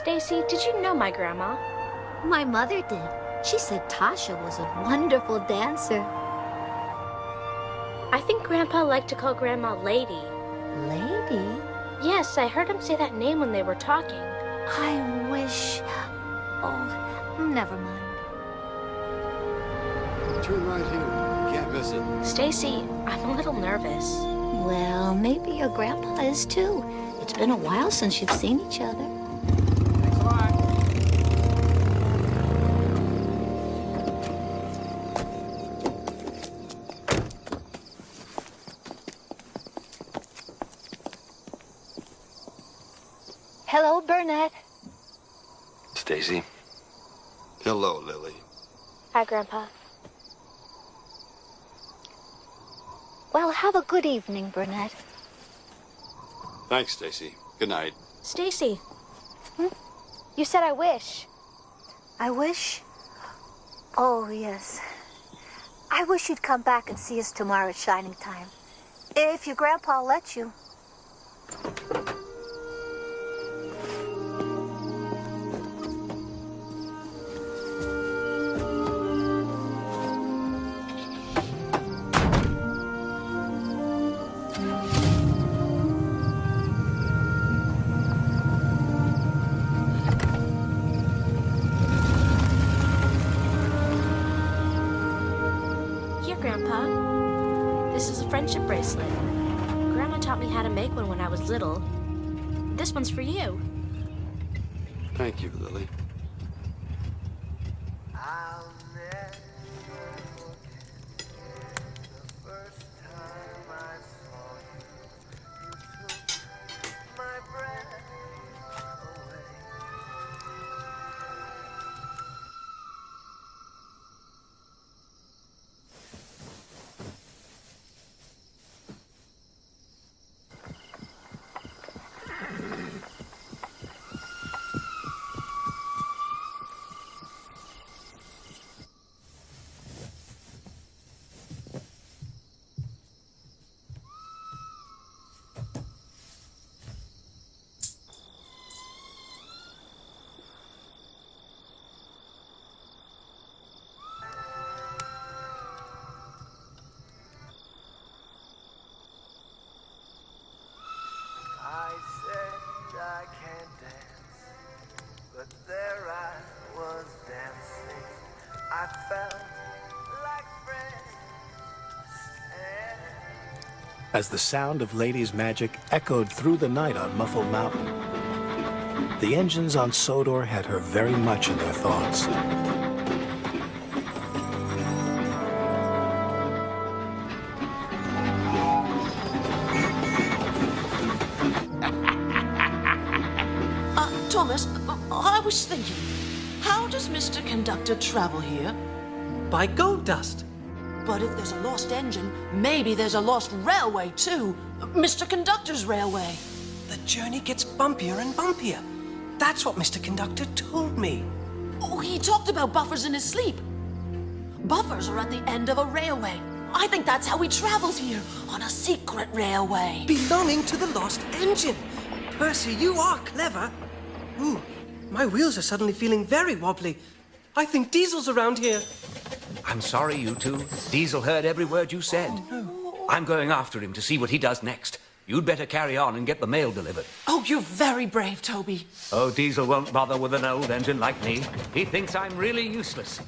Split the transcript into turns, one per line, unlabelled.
Stacy, did you know my grandma?
My mother did. She said Tasha was a wonderful dancer.
I think Grandpa liked to call Grandma Lady.
Lady?
Yes, I heard him say that name when they were talking.
I wish... Oh, never mind.
Turn right here. Can't miss it.
Stacy, I'm a little nervous.
Well, maybe your grandpa is too. It's been a while since you've seen each other.
Thanks a lot.
Hello, Burnett.
Stacy. Hello, Lily.
Hi, Grandpa.
Well, have a good evening, Burnett.
Thanks, Stacy. Good night.
Stacy. You said I wish.
I wish? Oh, yes. I wish you'd come back and see us tomorrow at shining time. If your grandpa lets you.
Grandpa. This is a friendship bracelet. Grandma taught me how to make one when I was little. This one's for you.
Thank you, Lily.
As the sound of Lady's magic echoed through the night on Muffled Mountain, the engines on Sodor had her very much in their thoughts.
Thomas, I was thinking, how does Mr. Conductor travel here?
By gold dust.
But if there's a lost engine, maybe there's a lost railway, too. Mr. Conductor's railway.
The journey gets bumpier and bumpier. That's what Mr. Conductor told me.
Oh, he talked about buffers in his sleep. Buffers are at the end of a railway. I think that's how he travels here, on a secret railway.
Belonging to the lost engine. Percy, you are clever. Ooh, my wheels are suddenly feeling very wobbly. I think Diesel's around here.
I'm sorry, you two. Diesel heard every word you said.
Oh, no.
I'm going after him to see what he does next. You'd better carry on and get the mail delivered.
Oh, you're very brave, Toby.
Oh, Diesel won't bother with an old engine like me. He thinks I'm really useless.